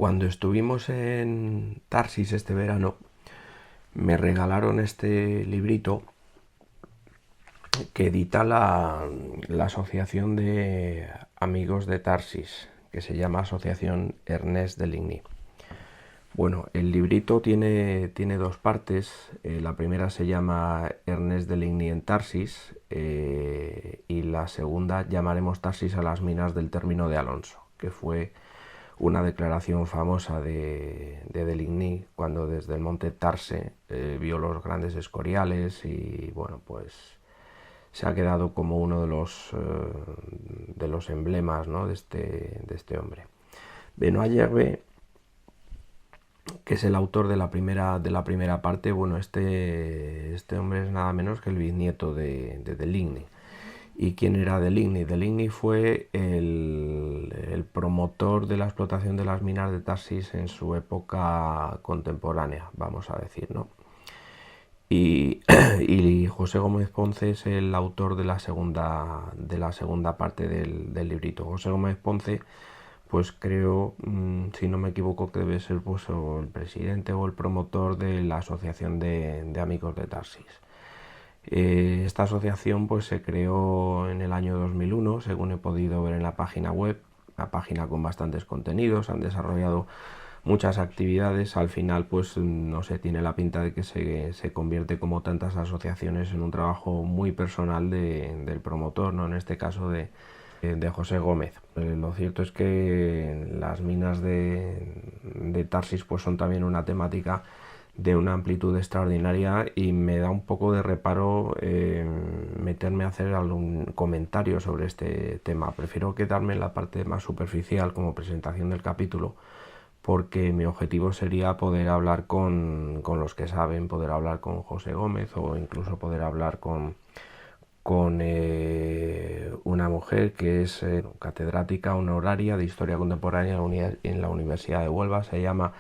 Cuando estuvimos en Tarsis este verano, me regalaron este librito que edita la Asociación de Amigos de Tarsis, que se llama Asociación Ernest de Ligny. Bueno, el librito tiene dos partes. La primera se llama Ernest de Ligny en Tarsis y la segunda llamaremos Tarsis a las minas del término de Alonso, que fue una declaración famosa de Ligny cuando desde el monte Tarse vio los grandes escoriales y bueno, pues se ha quedado como uno de los emblemas, ¿no?, de este hombre. Benoît Gervais, que es el autor de la primera parte, bueno, este hombre es nada menos que el bisnieto de Ligny. ¿Y quién era de Ligny? De Ligny fue el promotor de la explotación de las minas de Tarsis en su época contemporánea, vamos a decir, ¿no? Y, y José Gómez Ponce es el autor de la segunda parte del librito. José Gómez Ponce, pues creo, si no me equivoco, que debe ser pues, o el presidente o el promotor de la Asociación de Amigos de Tarsis. Esta asociación pues se creó en el año 2001, según he podido ver en la página web, una página con bastantes contenidos, han desarrollado muchas actividades. Al final pues no sé, tiene la pinta de que se convierte, como tantas asociaciones, en un trabajo muy personal del promotor, ¿no?, en este caso de José Gómez. Lo cierto es que las minas de Tarsis pues son también una temática de una amplitud extraordinaria y me da un poco de reparo meterme a hacer algún comentario sobre este tema. Prefiero quedarme en la parte más superficial como presentación del capítulo, porque mi objetivo sería poder hablar con los que saben, poder hablar con José Gómez o incluso poder hablar con una mujer que es catedrática honoraria de Historia Contemporánea en la Universidad de Huelva. Se llama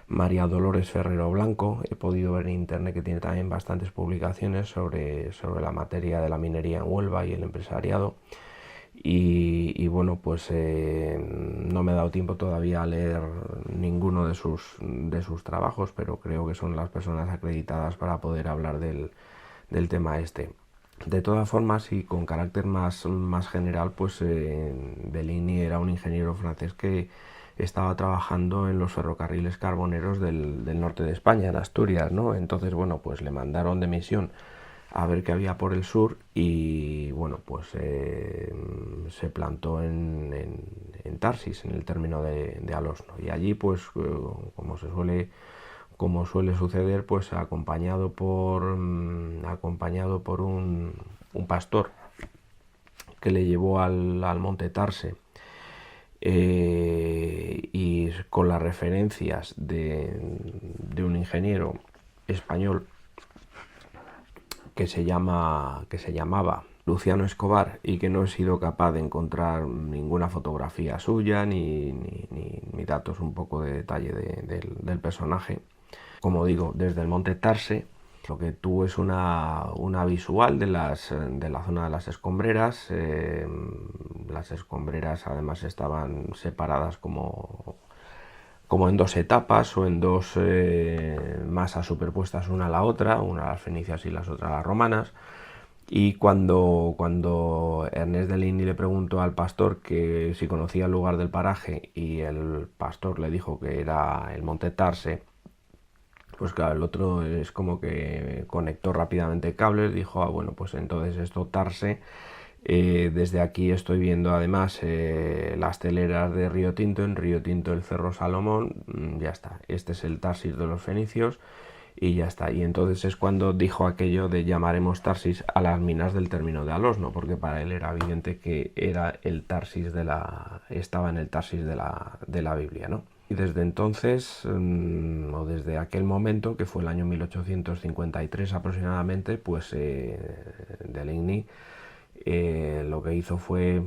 María Dolores Ferrero Blanco. He podido ver en internet que tiene también bastantes publicaciones sobre la materia de la minería en Huelva y el empresariado. Y bueno, pues no me he dado tiempo todavía a leer ninguno de sus trabajos, pero creo que son las personas acreditadas para poder hablar del tema este. De todas formas, y con carácter más general, pues Deligny era un ingeniero francés que estaba trabajando en los ferrocarriles carboneros del norte de España, en Asturias, ¿no? Entonces, bueno, pues le mandaron de misión a ver qué había por el sur y, bueno, pues se plantó en Tarsis, en el término de Alosno. Y allí, pues, como suele suceder, pues acompañado por un pastor que le llevó al monte Tarse, y con las referencias de un ingeniero español que se llamaba Luciano Escobar y que no he sido capaz de encontrar ninguna fotografía suya ni datos, un poco de detalle del personaje. Como digo, desde el monte Tarse lo que tuvo es una visual de la zona de las escombreras. Las escombreras además estaban separadas como en dos etapas o en dos masas superpuestas una a la otra, una a las fenicias y las otras a las romanas. Y cuando Ernest de Ligny le preguntó al pastor que si conocía el lugar del paraje y el pastor le dijo que era el monte Tarse, pues claro, el otro es como que conectó rápidamente cables, dijo, bueno, pues entonces esto Tarse. Desde aquí estoy viendo además las teleras de Río Tinto, en Río Tinto el Cerro Salomón, ya está, este es el Tarsis de los fenicios y ya está. Y entonces es cuando dijo aquello de llamaremos Tarsis a las minas del término de Alosno, porque para él era evidente que era el Tarsis estaba en el Tarsis de la Biblia, ¿no? Y desde entonces, o desde aquel momento, que fue el año 1853 aproximadamente, pues Deligny lo que hizo fue,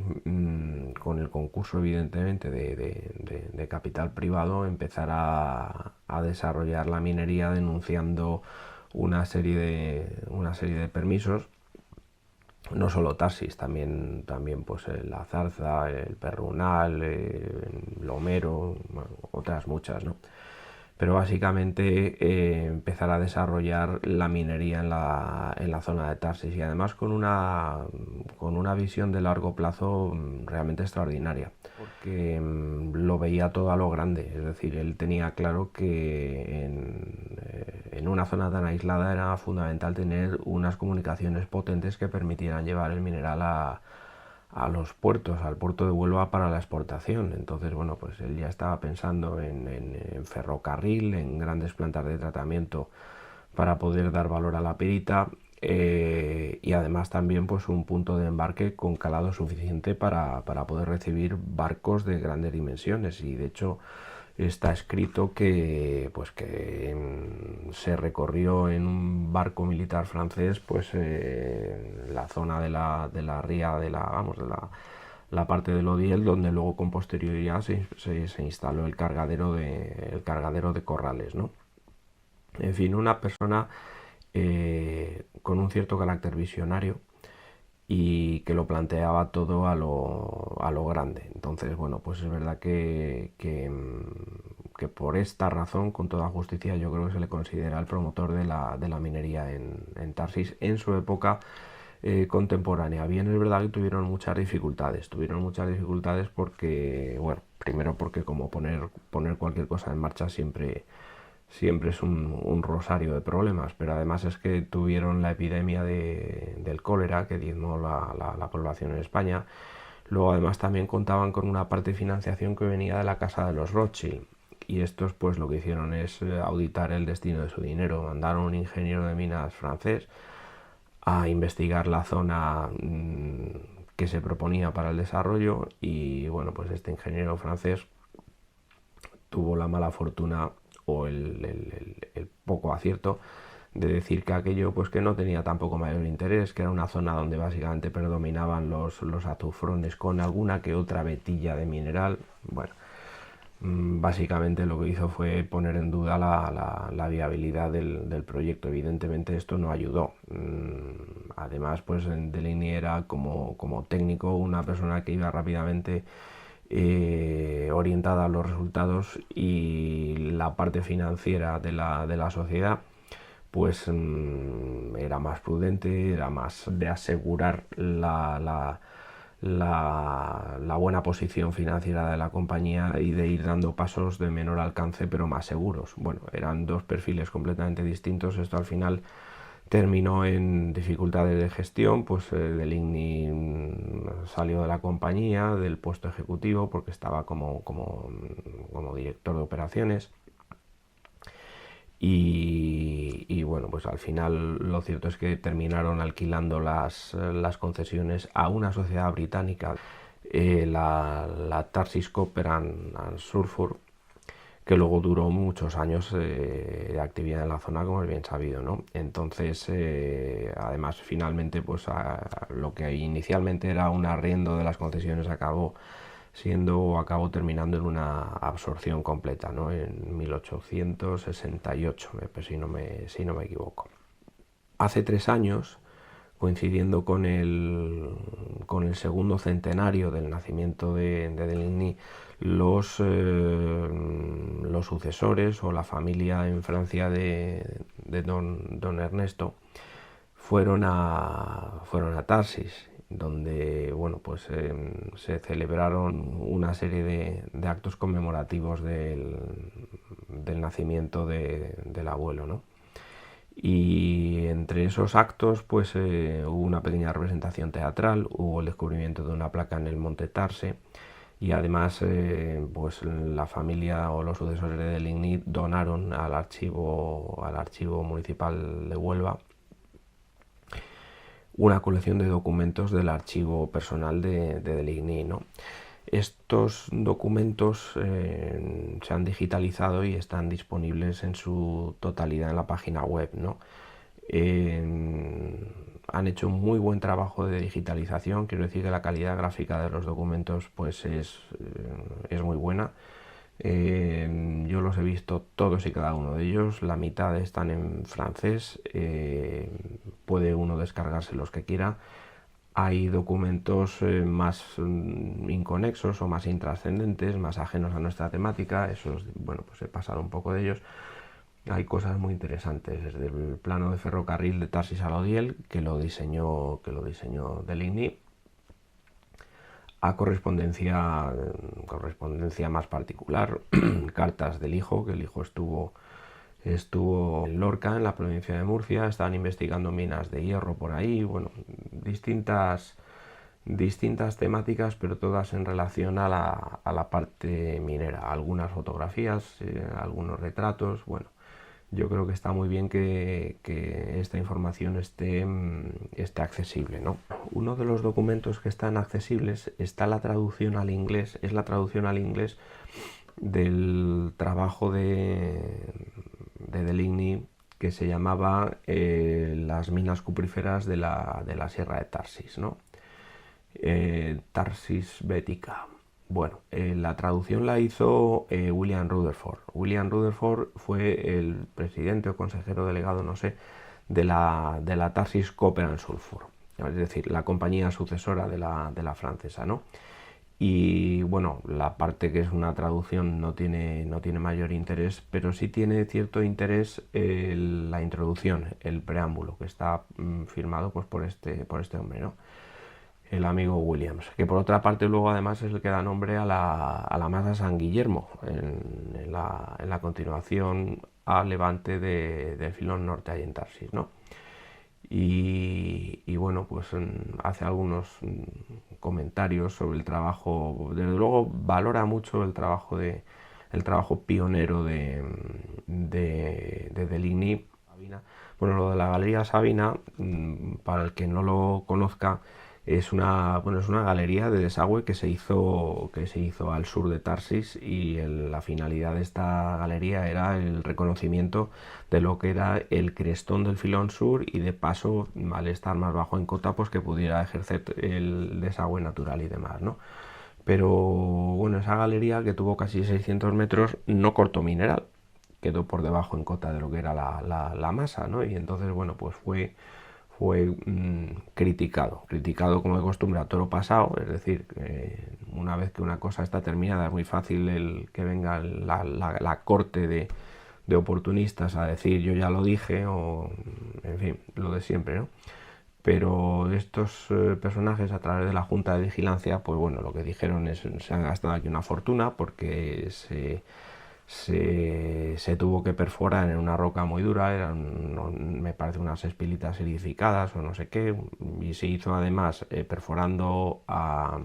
con el concurso evidentemente de capital privado, empezar a desarrollar la minería, denunciando una serie de permisos no solo Tarsis, también pues la zarza, el perrunal, el lomero, bueno, otras muchas, ¿no? Pero básicamente empezar a desarrollar la minería en la zona de Tarsis, y además con una visión de largo plazo realmente extraordinaria, porque lo veía todo a lo grande. Es decir, él tenía claro que en una zona tan aislada era fundamental tener unas comunicaciones potentes que permitieran llevar el mineral a los puertos, al puerto de Huelva, para la exportación. Entonces, bueno, pues él ya estaba pensando en ferrocarril, en grandes plantas de tratamiento para poder dar valor a la perita, y además también pues un punto de embarque con calado suficiente para poder recibir barcos de grandes dimensiones. Y de hecho está escrito que pues que se recorrió en un barco militar francés pues la zona de la ría de la, vamos, de la parte del Odiel, donde luego con posterioridad se instaló el cargadero de Corrales, ¿no? En fin, una persona con un cierto carácter visionario y que lo planteaba todo a lo grande. Entonces, bueno, pues es verdad que por esta razón, con toda justicia, yo creo que se le considera el promotor de la minería en Tarsis en su época contemporánea. Bien, es verdad que tuvieron muchas dificultades porque, bueno, primero porque como poner cualquier cosa en marcha siempre es un rosario de problemas, pero además es que tuvieron la epidemia del cólera que diezmó la población en España. Luego además también contaban con una parte de financiación que venía de la casa de los Rothschild, y estos pues lo que hicieron es auditar el destino de su dinero. Mandaron un ingeniero de minas francés a investigar la zona que se proponía para el desarrollo, y bueno, pues este ingeniero francés tuvo la mala fortuna o el poco acierto de decir que aquello pues que no tenía tampoco mayor interés, que era una zona donde básicamente predominaban los azufrones con alguna que otra vetilla de mineral. Bueno, básicamente lo que hizo fue poner en duda la viabilidad del proyecto. Evidentemente esto no ayudó. Además, pues Deligny era como técnico una persona que iba rápidamente orientada a los resultados, y la parte financiera de la sociedad pues era más prudente, era más de asegurar la buena posición financiera de la compañía y de ir dando pasos de menor alcance pero más seguros. Bueno, eran dos perfiles completamente distintos. Esto al final terminó en dificultades de gestión. Pues Deligny salió de la compañía, del puesto ejecutivo, porque estaba como director de operaciones. Y bueno, pues al final lo cierto es que terminaron alquilando las concesiones a una sociedad británica, la Tarsis Copper and Sulfur, que luego duró muchos años de actividad en la zona, como es bien sabido, ¿no? Entonces, además, finalmente, pues lo que inicialmente era un arriendo de las concesiones acabó terminando en una absorción completa, ¿no? En 1868, si no me equivoco. Hace 3 años, coincidiendo con el segundo centenario del nacimiento de Deligny, los sucesores o la familia en Francia de don Ernesto fueron a Tarsis, donde bueno, pues se celebraron una serie de actos conmemorativos del nacimiento del abuelo, ¿no? Y entre esos actos pues hubo una pequeña representación teatral, hubo el descubrimiento de una placa en el Monte Tarse, y además pues la familia o los sucesores de Deligny donaron al archivo municipal de Huelva una colección de documentos del archivo personal de Deligny, ¿no? Estos documentos se han digitalizado y están disponibles en su totalidad en la página web, ¿no? Han hecho un muy buen trabajo de digitalización. Quiero decir que la calidad gráfica de los documentos pues es muy buena. Yo los he visto todos y cada uno de ellos. La mitad están en francés. Puede uno descargarse los que quiera. hay documentos más inconexos o más intrascendentes, más ajenos a nuestra temática. Esos, bueno, pues he pasado un poco de ellos. Hay cosas muy interesantes, desde el plano de ferrocarril de Tarsis a Lodiel, que lo diseñó Deligny, a correspondencia más particular, cartas del hijo, que el hijo estuvo en Lorca, en la provincia de Murcia, estaban investigando minas de hierro por ahí, bueno, distintas temáticas, pero todas en relación a la parte minera. Algunas fotografías, algunos retratos, bueno. Yo creo que está muy bien que esta información esté accesible, ¿no? Uno de los documentos que están accesibles está la traducción al inglés, es la traducción al inglés del trabajo de Deligny, que se llamaba Las minas cupríferas de la Sierra de Tarsis, ¿no? Tarsis Bética. Bueno, la traducción la hizo William Rutherford. William Rutherford fue el presidente o consejero delegado, no sé, de la Tarsis Copper and Sulfur, es decir, la compañía sucesora de la francesa, ¿no? Y bueno, la parte que es una traducción no tiene mayor interés, pero sí tiene cierto interés la introducción, el preámbulo, que está firmado pues por este hombre, ¿no? El amigo Williams, que por otra parte luego además es el que da nombre a la masa San Guillermo, en la continuación a levante del filón norte ahí en Tarsis, ¿no? Y bueno, pues hace algunos comentarios sobre el trabajo, desde luego valora mucho el trabajo pionero de Deligny. Bueno, lo de la Galería Sabina, para el que no lo conozca, es una galería de desagüe que se hizo al sur de Tarsis, y la finalidad de esta galería era el reconocimiento de lo que era el crestón del filón sur, y de paso, al estar más bajo en cota, pues que pudiera ejercer el desagüe natural y demás, ¿no? Pero bueno, esa galería, que tuvo casi 600 metros, no cortó mineral, quedó por debajo en cota de lo que era la masa, ¿no? Y entonces, bueno, pues fue criticado como de costumbre a toro pasado, es decir, una vez que una cosa está terminada es muy fácil que venga la corte de oportunistas a decir yo ya lo dije, o en fin, lo de siempre, ¿no? Pero estos personajes, a través de la Junta de Vigilancia, pues bueno, lo que dijeron es: se han gastado aquí una fortuna, porque se tuvo que perforar en una roca muy dura, me parece unas espilitas erificadas o no sé qué, y se hizo además perforando a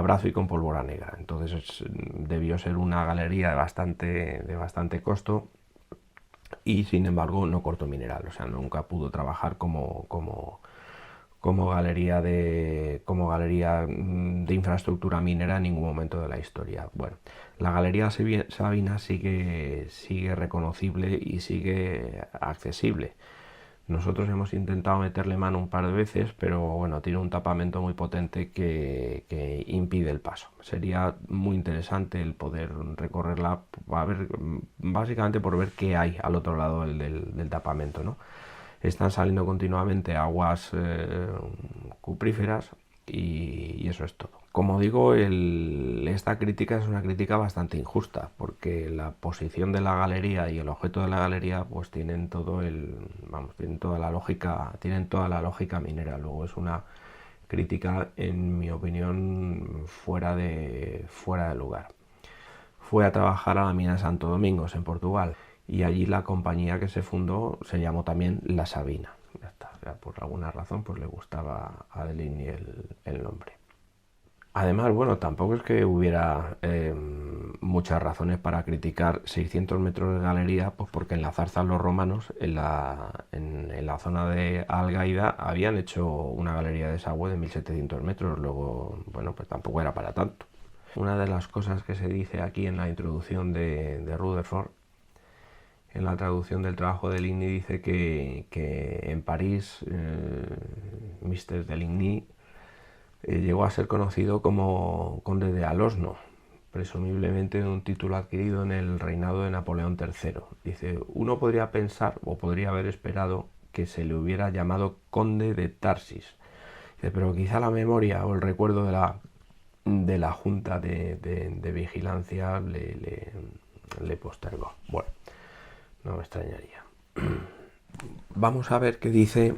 brazo y con pólvora negra. Entonces debió ser una galería de bastante costo, y sin embargo no cortó mineral, o sea, nunca pudo trabajar como galería de infraestructura minera en ningún momento de la historia. Bueno, la Galería Sabina sigue reconocible y sigue accesible. Nosotros hemos intentado meterle mano un par de veces, pero bueno, tiene un tapamento muy potente que impide el paso. Sería muy interesante el poder recorrerla, básicamente por ver qué hay al otro lado del tapamento, ¿no? Están saliendo continuamente aguas cupríferas, y eso es todo. Como digo, esta crítica es una crítica bastante injusta, porque la posición de la galería y el objeto de la galería pues tienen toda la lógica minera. Luego es una crítica, en mi opinión, fuera de lugar. Fue a trabajar a la mina de Santo Domingo, en Portugal, y allí la compañía que se fundó se llamó también La Sabina. Ya está, o sea, por alguna razón pues le gustaba a Deligny el nombre. Además, bueno, tampoco es que hubiera muchas razones para criticar 600 metros de galería, pues porque en la zarza los romanos, en la zona de Algaida, habían hecho una galería de desagüe de 1700 metros. Luego, bueno, pues tampoco era para tanto. Una de las cosas que se dice aquí en la introducción de Rutherford, en la traducción del trabajo de Deligny, dice que en París Mr. Deligny llegó a ser conocido como conde de Alosno, presumiblemente un título adquirido en el reinado de Napoleón III. Dice: uno podría pensar, o podría haber esperado, que se le hubiera llamado conde de Tarsis. Pero quizá la memoria o el recuerdo de la Junta de Vigilancia le postergó. Bueno, no me extrañaría. Vamos a ver qué dice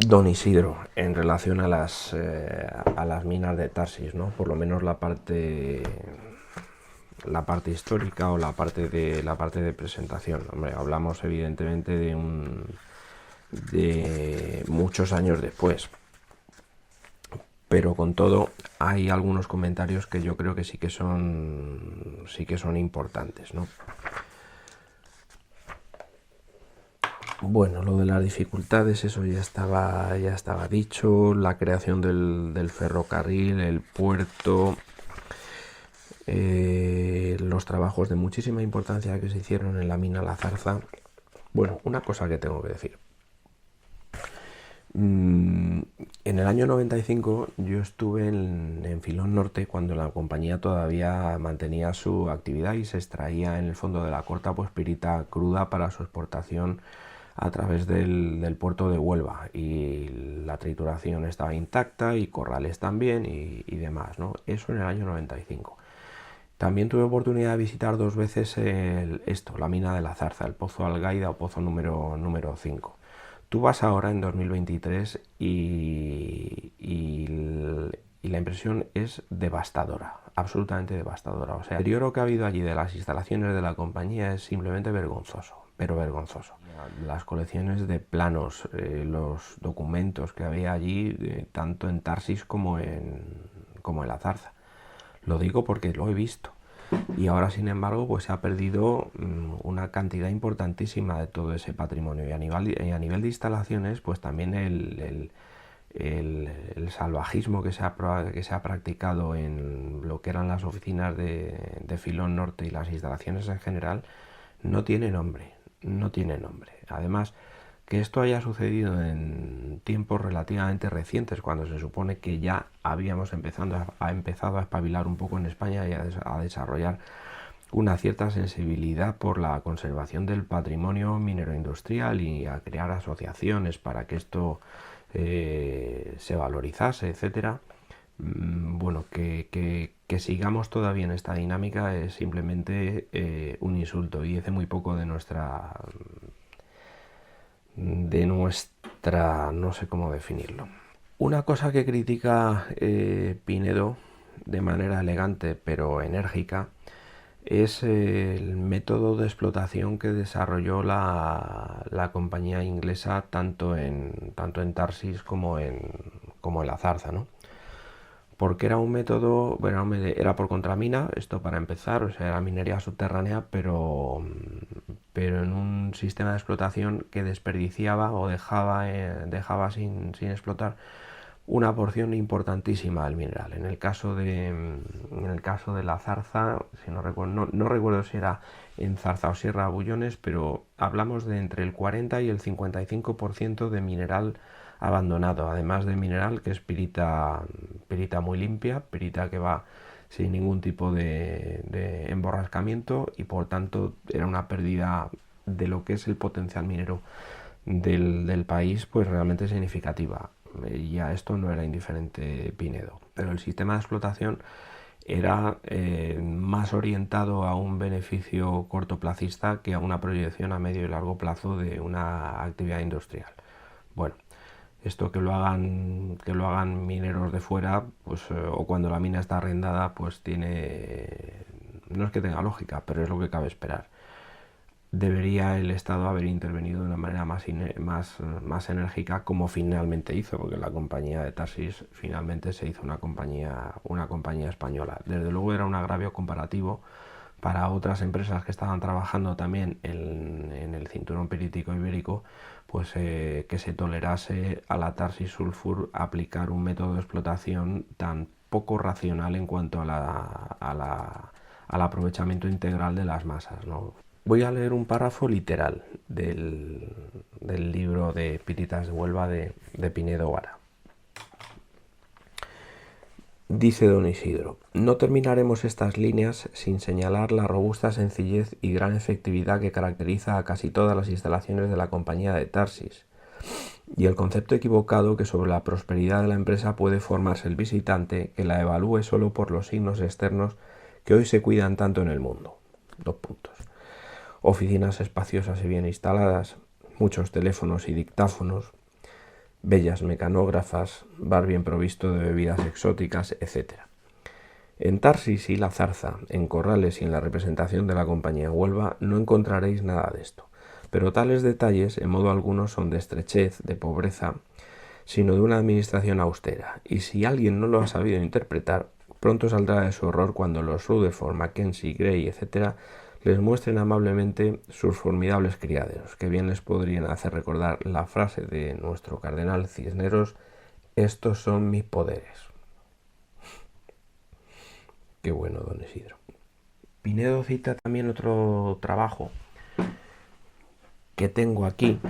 don Isidro en relación a las minas de Tarsis, ¿no? Por lo menos la parte histórica o la parte de presentación. Hombre, hablamos evidentemente de muchos años después, pero con todo hay algunos comentarios que yo creo que sí que son importantes, ¿no? Bueno, lo de las dificultades, eso ya estaba dicho. La creación del ferrocarril, el puerto, los trabajos de muchísima importancia que se hicieron en la mina La Zarza. Bueno, una cosa que tengo que decir. En el año 95 yo estuve en Filón Norte cuando la compañía todavía mantenía su actividad y se extraía en el fondo de la Corta pues pirita cruda para su exportación a través del puerto de Huelva, y la trituración estaba intacta y corrales también y demás, ¿no? Eso en el año 95. También tuve oportunidad de visitar 2 veces la mina de La Zarza, el Pozo Algaida o Pozo número 5. Tú vas ahora en 2023 y la impresión es devastadora, absolutamente devastadora. O sea, el deterioro que ha habido allí de las instalaciones de la compañía es simplemente vergonzoso, pero vergonzoso. Las colecciones de planos, los documentos que había allí, tanto en Tarsis como en La Zarza. Lo digo porque lo he visto. Y ahora, sin embargo, pues se ha perdido una cantidad importantísima de todo ese patrimonio. Y a nivel de instalaciones, pues también el salvajismo que se ha practicado en lo que eran las oficinas de Filón Norte y las instalaciones en general no tiene nombre. No tiene nombre. Además, que esto haya sucedido en tiempos relativamente recientes, cuando se supone que ya habíamos empezado a espabilar un poco en España y a desarrollar una cierta sensibilidad por la conservación del patrimonio minero industrial y a crear asociaciones para que esto se valorizase, etcétera. Bueno, que sigamos todavía en esta dinámica es simplemente un insulto, y dice muy poco de nuestra, no sé cómo definirlo. Una cosa que critica Pinedo de manera elegante pero enérgica es el método de explotación que desarrolló la compañía inglesa tanto en Tarsis como en La Zarza, ¿no? Porque era un método, bueno, era por contramina, esto para empezar, o sea, era minería subterránea, pero en un sistema de explotación que desperdiciaba o dejaba sin explotar una porción importantísima del mineral. En el caso de La Zarza, si no recuerdo, no recuerdo si era en Zarza o Sierra Bullones, pero hablamos de entre el 40 y el 55% de mineral abandonado, además de mineral que es pirita muy limpia, pirita que va sin ningún tipo de emborrascamiento, y por tanto era una pérdida de lo que es el potencial minero del país, pues realmente significativa. Y a esto no era indiferente Pinedo, pero el sistema de explotación era más orientado a un beneficio cortoplacista que a una proyección a medio y largo plazo de una actividad industrial. Bueno, esto que lo hagan mineros de fuera, pues o cuando la mina está arrendada, pues no es que tenga lógica, pero es lo que cabe esperar. Debería el Estado haber intervenido de una manera más enérgica, como finalmente hizo, porque la compañía de Tarsis finalmente se hizo una compañía española. Desde luego era un agravio comparativo para otras empresas que estaban trabajando también en el cinturón pirítico ibérico, pues que se tolerase a la Tarsis Sulfur aplicar un método de explotación tan poco racional en cuanto al aprovechamiento integral de las masas, ¿no? Voy a leer un párrafo literal del libro de Piritas de Huelva de Pinedo Vara. Dice don Isidro: no terminaremos estas líneas sin señalar la robusta sencillez y gran efectividad que caracteriza a casi todas las instalaciones de la compañía de Tarsis. y el concepto equivocado que sobre la prosperidad de la empresa puede formarse el visitante que la evalúe solo por los signos externos que hoy se cuidan tanto en el mundo. 2 puntos. Oficinas espaciosas y bien instaladas, muchos teléfonos y dictáfonos, bellas mecanógrafas, bar bien provisto de bebidas exóticas, etc. En Tarsis y La Zarza, en Corrales y en la representación de la compañía en Huelva no encontraréis nada de esto, pero tales detalles en modo alguno son de estrechez, de pobreza, sino de una administración austera, y si alguien no lo ha sabido interpretar, pronto saldrá de su horror cuando los Rutherford, Mackenzie, Gray, etc. les muestren amablemente sus formidables criaderos, que bien les podrían hacer recordar la frase de nuestro cardenal Cisneros: estos son mis poderes. Qué bueno, don Isidro. Pinedo cita también otro trabajo que tengo aquí,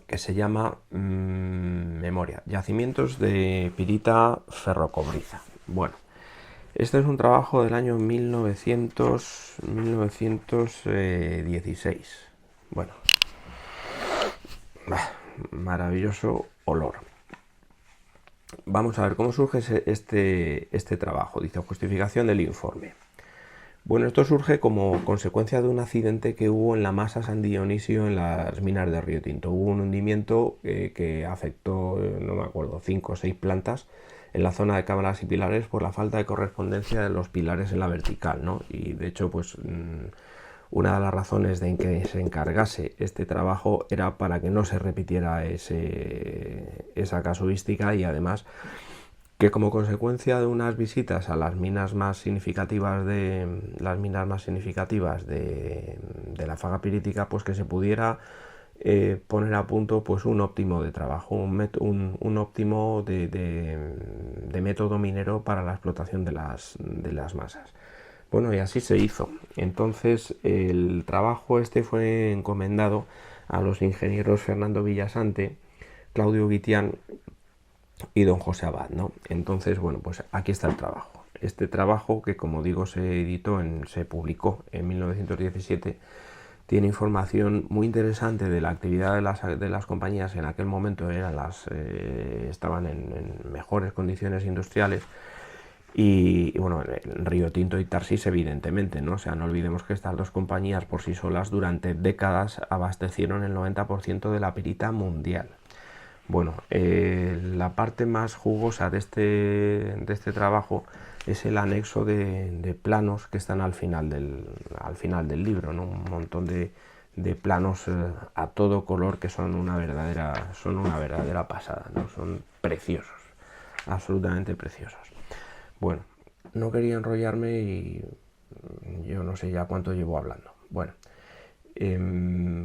que se llama Memoria, Yacimientos de Pirita Ferrocobriza. Bueno, este es un trabajo del año 1916. Bueno, maravilloso olor. Vamos a ver cómo surge este trabajo. Dice: justificación del informe. Bueno, esto surge como consecuencia de un accidente que hubo en la masa San Dionisio en las minas de Río Tinto. Hubo un hundimiento que afectó, no me acuerdo, 5 o 6 plantas en la zona de cámaras y pilares por la falta de correspondencia de los pilares en la vertical, ¿no? Y de hecho, pues una de las razones de que se encargase este trabajo era para que no se repitiera esa casuística, y además que como consecuencia de unas visitas a las minas más significativas de la faga pirítica, pues que se pudiera poner a punto pues un óptimo de trabajo, un óptimo de método minero para la explotación de las masas. Bueno, y así se hizo. Entonces el trabajo este fue encomendado a los ingenieros Fernando Villasante, Claudio Guitián y don José Abad, ¿no? Entonces, bueno, pues aquí está el trabajo. Este trabajo, que como digo se publicó en 1917, tiene información muy interesante de la actividad de las compañías en aquel momento. Estaban en mejores condiciones industriales. Y bueno, Río Tinto y Tarsis, evidentemente, ¿no? O sea, no olvidemos que estas dos compañías por sí solas durante décadas abastecieron el 90% de la pirita mundial. Bueno, la parte más jugosa de este trabajo es el anexo de planos que están al final del libro, ¿no? Un montón de planos a todo color que son una verdadera pasada, ¿no? Son preciosos, absolutamente preciosos. Bueno, no quería enrollarme y yo no sé ya cuánto llevo hablando. Bueno,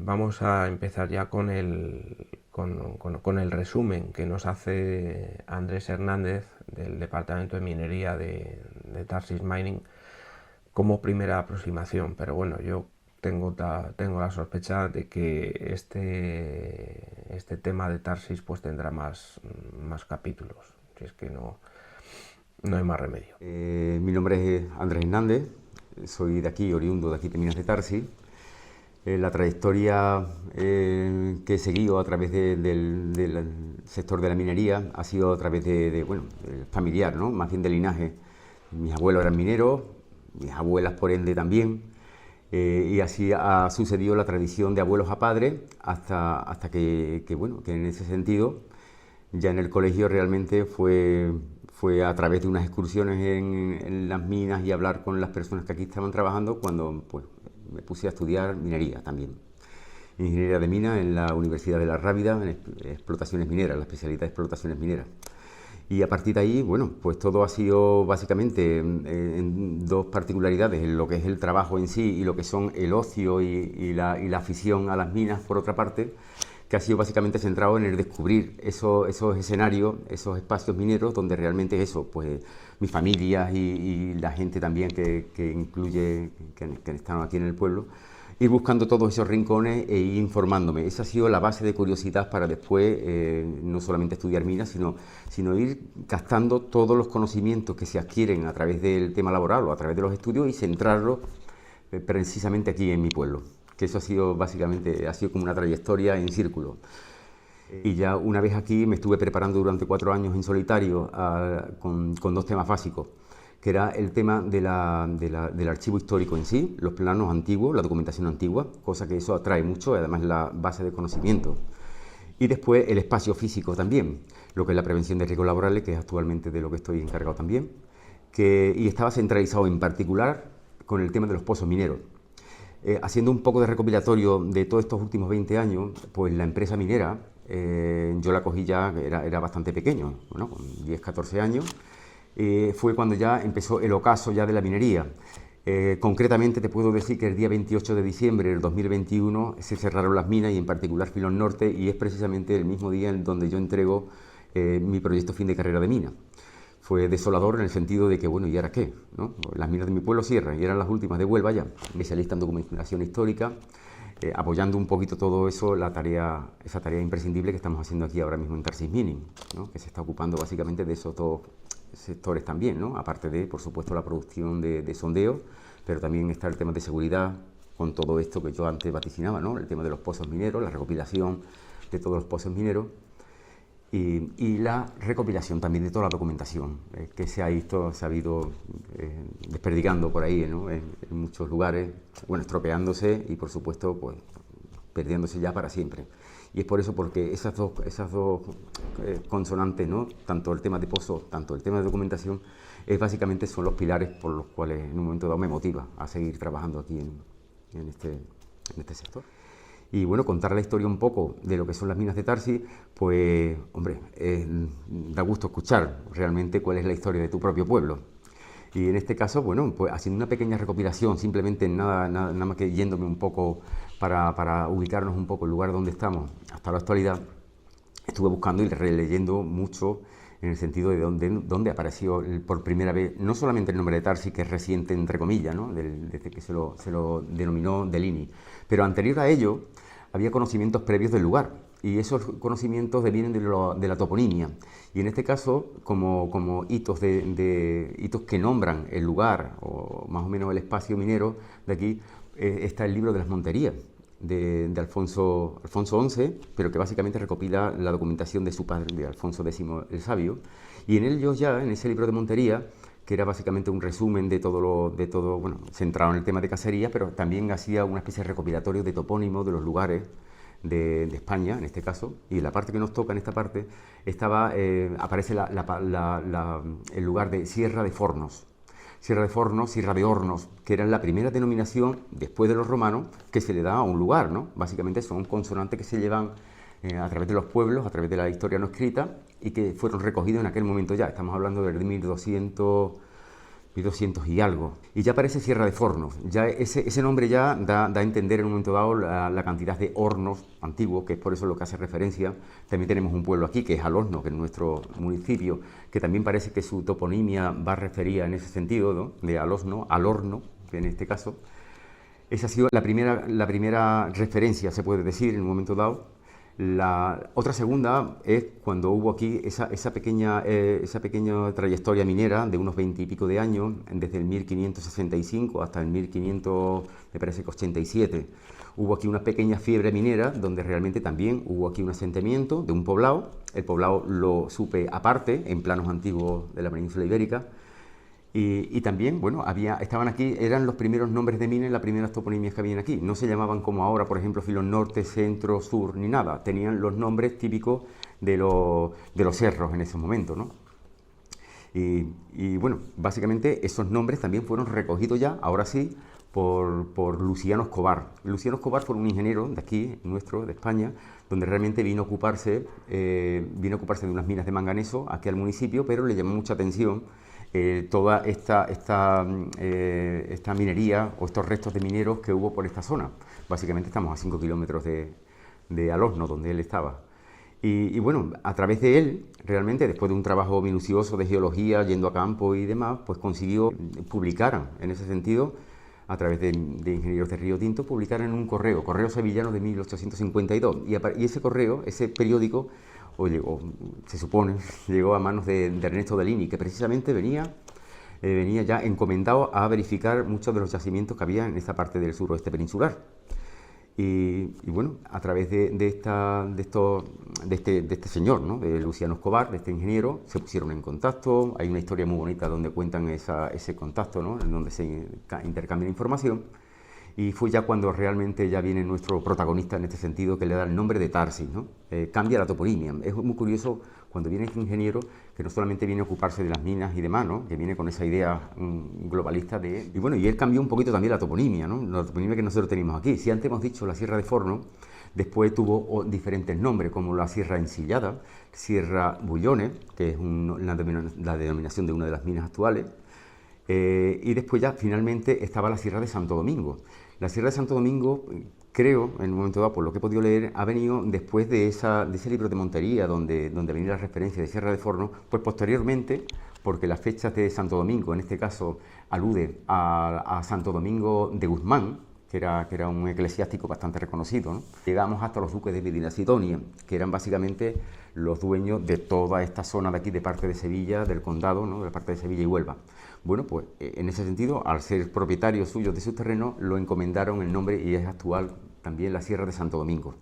vamos a empezar ya con el resumen que nos hace Andrés Hernández del Departamento de Minería de Tarsis Mining como primera aproximación. Pero bueno, yo tengo la sospecha de que este tema de Tarsis pues tendrá más capítulos, si es que no hay más remedio. Mi nombre es Andrés Hernández, soy de aquí, oriundo de aquí de Minas de Tarsis. La trayectoria que he seguido a través del sector de la minería ha sido a través familiar, ¿no? Más bien de linaje. Mis abuelos eran mineros, mis abuelas por ende también, y así ha sucedido la tradición de abuelos a padres hasta que en ese sentido, ya en el colegio realmente fue a través de unas excursiones en las minas y hablar con las personas que aquí estaban trabajando cuando pues, me puse a estudiar minería también. Ingeniería de minas en la Universidad de La Rábida, en explotaciones mineras, la especialidad de explotaciones mineras. Y a partir de ahí, bueno, pues todo ha sido básicamente en dos particularidades, en lo que es el trabajo en sí y lo que son el ocio y la afición a las minas, por otra parte, que ha sido básicamente centrado en el descubrir esos escenarios, esos espacios mineros donde realmente eso, pues mi familia y la gente también que incluye, que están aquí en el pueblo, ir buscando todos esos rincones e ir informándome. Esa ha sido la base de curiosidad para después no solamente estudiar minas, sino ir captando todos los conocimientos que se adquieren a través del tema laboral o a través de los estudios y centrarlos precisamente aquí en mi pueblo. Que eso ha sido básicamente, como una trayectoria en círculo. Y ya una vez aquí me estuve preparando durante 4 años en solitario con 2 temas básicos, que era el tema del archivo histórico en sí, los planos antiguos, la documentación antigua, cosa que eso atrae mucho, además la base de conocimiento. Y después el espacio físico también, lo que es la prevención de riesgos laborales, que es actualmente de lo que estoy encargado también, y estaba centralizado en particular con el tema de los pozos mineros. Haciendo un poco de recopilatorio de todos estos últimos 20 años, pues la empresa minera, yo la cogí ya, era bastante pequeño, bueno, con 10, 14 años, fue cuando ya empezó el ocaso ya de la minería. Concretamente te puedo decir que el día 28 de diciembre del 2021 se cerraron las minas y en particular Filón Norte, y es precisamente el mismo día en donde yo entrego mi proyecto fin de carrera de mina. Fue desolador en el sentido de que, bueno, ¿y ahora qué? ¿No? Las minas de mi pueblo cierran y eran las últimas de Huelva ya, especialista en documentación histórica, apoyando un poquito todo eso, esa tarea imprescindible que estamos haciendo aquí ahora mismo en Tarsis Mining, ¿no? Que se está ocupando básicamente de esos 2 sectores también, ¿no? Aparte de, por supuesto, la producción de sondeo, pero también está el tema de seguridad con todo esto que yo antes vaticinaba, ¿no? El tema de los pozos mineros, la recopilación de todos los pozos mineros y la recopilación también de toda la documentación que se ha ido desperdigando por ahí, ¿no? En muchos lugares, bueno, estropeándose y, por supuesto, pues perdiéndose ya para siempre. Y es por eso, porque esas dos consonantes, ¿no? Tanto el tema de pozos, tanto el tema de documentación, básicamente son los pilares por los cuales en un momento dado me motiva a seguir trabajando aquí en este sector. Y bueno, contar la historia un poco de lo que son las minas de Tarsis, pues, hombre, da gusto escuchar realmente cuál es la historia de tu propio pueblo. Y en este caso, bueno, pues haciendo una pequeña recopilación, simplemente nada más que yéndome un poco para ubicarnos un poco el lugar donde estamos hasta la actualidad, estuve buscando y releyendo mucho en el sentido de dónde apareció por primera vez, no solamente el nombre de Tarsis, que es reciente, entre comillas, ¿no? Desde que se lo denominó Delini, pero anterior a ello había conocimientos previos del lugar, y esos conocimientos devienen de la toponimia, y en este caso, como hitos hitos que nombran el lugar, o más o menos el espacio minero de aquí, está el libro de las Monterías, de Alfonso XI, pero que básicamente recopila la documentación de su padre, de Alfonso X el Sabio, y en en ese libro de Montería, que era básicamente un resumen de todo, bueno, centrado en el tema de cacería, pero también hacía una especie de recopilatorio de topónimos de los lugares de España, en este caso, y en la parte que nos toca, en esta parte, aparece el lugar de Sierra de Fornos, Sierra de Hornos, que era la primera denominación, después de los romanos, que se le da a un lugar, ¿no? Básicamente son consonantes que se llevan a través de los pueblos, a través de la historia no escrita, y que fueron recogidos en aquel momento ya. Estamos hablando de 1200 y algo. Y ya aparece Sierra de Fornos. Ya ese nombre ya da a entender en un momento dado la cantidad de hornos antiguos, que es por eso lo que hace referencia. También tenemos un pueblo aquí, que es Alosno, que es nuestro municipio, que también parece que su toponimia va referida en ese sentido, ¿no? De Alosno, al horno, que en este caso. Esa ha sido la primera referencia, se puede decir, en un momento dado. La otra segunda es cuando hubo aquí esa pequeña trayectoria minera de unos 20 y pico de años, desde el 1565 hasta el 1500, me parece que 87. Hubo aquí una pequeña fiebre minera donde realmente también hubo aquí un asentamiento de un poblado. El poblado lo supe aparte, en planos antiguos de la península ibérica. Y también, bueno, estaban aquí, eran los primeros nombres de minas, las primeras toponimias que habían aquí. No se llamaban como ahora, por ejemplo, Filón Norte, Centro, Sur, ni nada. Tenían los nombres típicos de los cerros en ese momento, ¿no? Y bueno, básicamente esos nombres también fueron recogidos ya, ahora sí, por Luciano Escobar. Luciano Escobar fue un ingeniero de aquí, nuestro, de España, donde realmente vino a ocuparse de unas minas de manganeso aquí al municipio, pero le llamó mucha atención toda esta minería o estos restos de mineros que hubo por esta zona. Básicamente estamos a 5 kilómetros de Alosno, donde él estaba. Y bueno, a través de él, realmente, después de un trabajo minucioso de geología, yendo a campo y demás, pues consiguió publicar, en ese sentido, a través de ingenieros de Río Tinto, publicaron en un Correo Sevillano de 1852. Y ese correo, ese periódico, se supone, llegó a manos de Ernesto Delini, que precisamente venía ya encomendado a verificar muchos de los yacimientos que había en esta parte del suroeste peninsular. Y bueno, a través de estos de este señor, ¿no? De Luciano Escobar, de este ingeniero, se pusieron en contacto. Hay una historia muy bonita donde cuentan ese contacto, ¿no? En donde se intercambia información. Y fue ya cuando realmente ya viene nuestro protagonista en este sentido, que le da el nombre de Tarsis, ¿no? Cambia la toponimia. Es muy curioso cuando viene este ingeniero, que no solamente viene a ocuparse de las minas y demás, ¿no? Que viene con esa idea globalista de... Y bueno, y él cambió un poquito también la toponimia, ¿no? La toponimia que nosotros tenemos aquí. Si antes hemos dicho la Sierra de Forno, después tuvo diferentes nombres, como la Sierra Ensillada, Sierra Bullones, que es la denominación de una de las minas actuales, y después ya finalmente estaba la Sierra de Santo Domingo. La Sierra de Santo Domingo, creo, en un momento dado, por lo que he podido leer, ha venido después de ese libro de Montería, donde venía la referencia de Sierra de Forno, pues posteriormente, porque las fechas de Santo Domingo, en este caso, alude a Santo Domingo de Guzmán, que era un eclesiástico bastante reconocido, ¿no? Llegamos hasta los duques de Medina Sidonia, que eran básicamente los dueños de toda esta zona de aquí, de parte de Sevilla, del condado, ¿no? De la parte de Sevilla y Huelva. Bueno, pues en ese sentido, al ser propietarios suyos de sus terrenos, lo encomendaron el nombre, y es actual también la Sierra de Santo Domingo.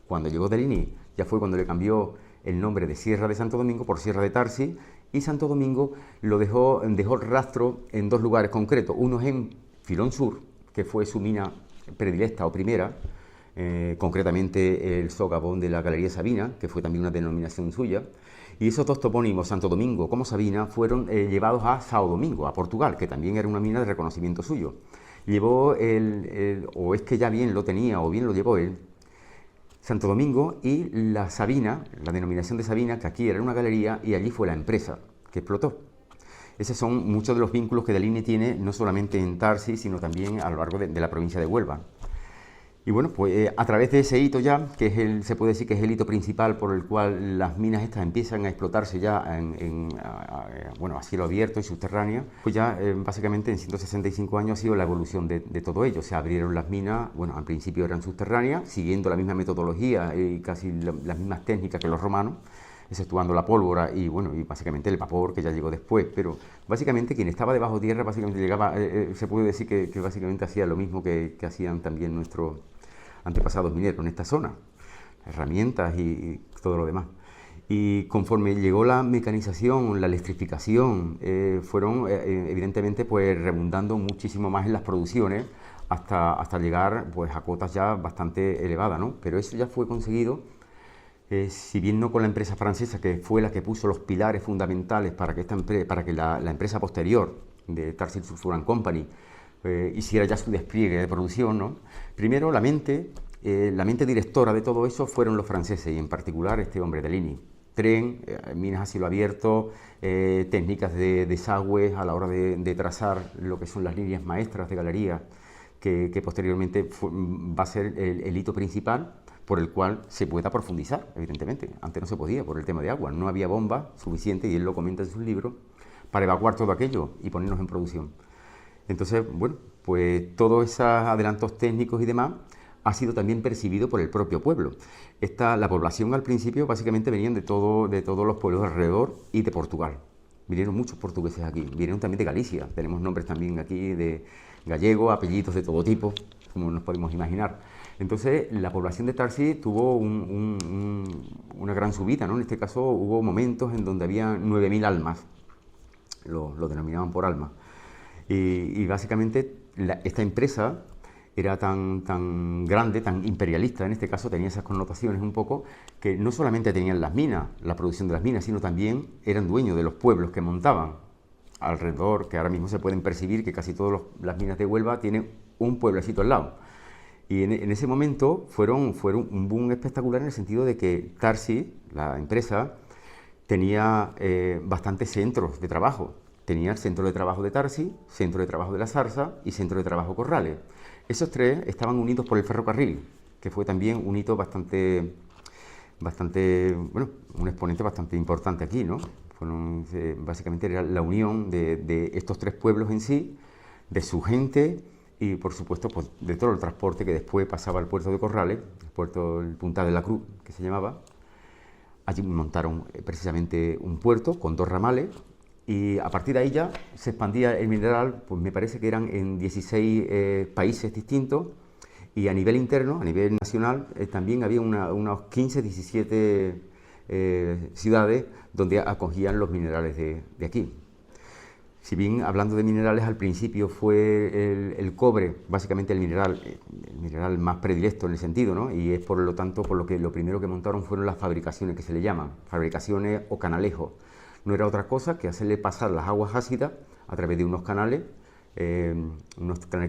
Cuando llegó Deligny, ya fue cuando le cambió el nombre de Sierra de Santo Domingo por Sierra de Tarsis, y Santo Domingo lo dejó rastro en dos lugares concretos. Uno es en Filón Sur, que fue su mina predilecta o primera, concretamente el socavón de la Galería Sabina, que fue también una denominación suya. Y esos dos topónimos, Santo Domingo como Sabina, fueron llevados a São Domingo, a Portugal, que también era una mina de reconocimiento suyo. Llevó o es que ya bien lo tenía, o bien lo llevó él, Santo Domingo, y la Sabina, la denominación de Sabina, que aquí era una galería, y allí fue la empresa que explotó. Esos son muchos de los vínculos que Deligny tiene, no solamente en Tarsis, sino también a lo largo de la provincia de Huelva. Y bueno, pues a través de ese hito ya, que es se puede decir que es el hito principal por el cual las minas estas empiezan a explotarse ya a cielo abierto y subterráneo, pues ya básicamente en 165 años ha sido la evolución de todo ello. Se abrieron las minas, bueno, al principio eran subterráneas, siguiendo la misma metodología y casi las mismas técnicas que los romanos, exceptuando la pólvora y bueno, y básicamente el vapor, que ya llegó después, pero básicamente quien estaba debajo tierra básicamente llegaba, se puede decir que básicamente hacía lo mismo que hacían también nuestros antepasados mineros en esta zona, herramientas y todo lo demás. Y conforme llegó la mecanización, la electrificación, fueron evidentemente pues redundando muchísimo más en las producciones hasta llegar pues a cotas ya bastante elevadas, ¿no? Pero eso ya fue conseguido, si bien no con la empresa francesa, que fue la que puso los pilares fundamentales para que la empresa posterior de Tarsis Sulphur Company hiciera ya su despliegue de producción, ¿no? Primero la mente directora de todo eso fueron los franceses, y en particular este hombre Deligny. Tren, minas a cielo abierto, técnicas de desagües a la hora de trazar lo que son las líneas maestras de galería, que posteriormente va a ser el hito principal por el cual se pueda profundizar, evidentemente. Antes no se podía por el tema de agua, no había bomba suficiente, y él lo comenta en sus libros, para evacuar todo aquello y ponernos en producción. Entonces, bueno, pues todos esos adelantos técnicos y demás ha sido también percibido por el propio pueblo. La población al principio básicamente venían de todos los pueblos alrededor y de Portugal. Vinieron muchos portugueses aquí, vinieron también de Galicia. Tenemos nombres también aquí de gallegos, apellidos de todo tipo, como nos podemos imaginar. Entonces, la población de Tarsis tuvo una gran subida, ¿no? En este caso hubo momentos en donde había 9.000 almas, lo denominaban por alma. Y básicamente esta empresa era tan grande, tan imperialista, en este caso tenía esas connotaciones un poco, que no solamente tenían las minas, la producción de las minas, sino también eran dueños de los pueblos que montaban alrededor, que ahora mismo se pueden percibir que casi todas las minas de Huelva tienen un pueblecito al lado. Y en ese momento fueron un boom espectacular, en el sentido de que Tarsis, la empresa, tenía bastantes centros de trabajo. Tenía el centro de trabajo de Tarsis, centro de trabajo de la Zarza y centro de trabajo Corrales. Esos tres estaban unidos por el ferrocarril, que fue también un hito bastante, bueno, un exponente bastante importante aquí, ¿no? Básicamente era la unión de estos tres pueblos en sí, de su gente y, por supuesto, pues, de todo el transporte que después pasaba al puerto de Corrales, el puerto del Punta de la Cruz, que se llamaba. Allí montaron precisamente un puerto con 2 ramales, y a partir de ahí ya se expandía el mineral, pues me parece que eran en 16 países distintos, y a nivel interno, a nivel nacional, también había unos 15, 17 ciudades donde acogían los minerales de aquí. Si bien hablando de minerales, al principio fue el cobre, básicamente el mineral más predilecto en el sentido, ¿no? Y es por lo tanto por lo que lo primero que montaron fueron las fabricaciones que se le llaman, fabricaciones o canalejos. No era otra cosa que hacerle pasar las aguas ácidas a través de unos canales que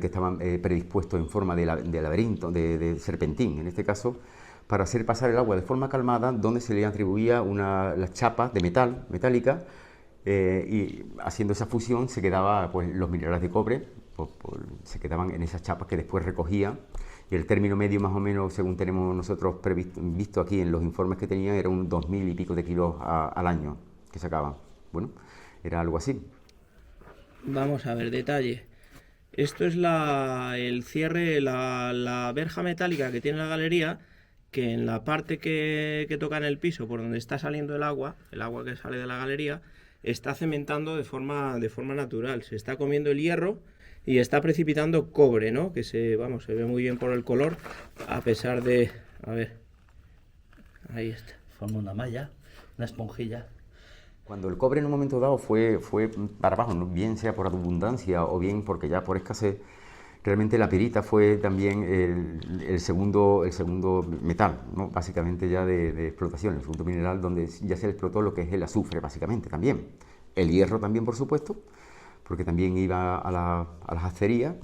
estaban predispuestos en forma de laberinto, de serpentín en este caso, para hacer pasar el agua de forma calmada, donde se le atribuía las chapas de metálica, y haciendo esa fusión se quedaba, pues, los minerales de cobre, se quedaban en esas chapas que después recogía, y el término medio más o menos, según tenemos nosotros visto aquí en los informes que tenían, era un 2000 y pico de kilos al año que sacaban. Bueno, era algo así. Vamos a ver, detalle. Esto es el cierre, la verja metálica que tiene la galería, que en la parte que toca en el piso, por donde está saliendo el agua que sale de la galería, está cementando de forma natural. Se está comiendo el hierro y está precipitando cobre, ¿no? Que se ve muy bien por el color, a pesar de... A ver, ahí está. Forma una malla, una esponjilla. Cuando el cobre en un momento dado fue para abajo, ¿no? Bien sea por abundancia o bien porque ya por escasez, realmente la pirita fue también el segundo metal, ¿no? Básicamente ya de explotación, el segundo mineral donde ya se explotó lo que es el azufre, básicamente también. El hierro también, por supuesto, porque también iba a las acerías,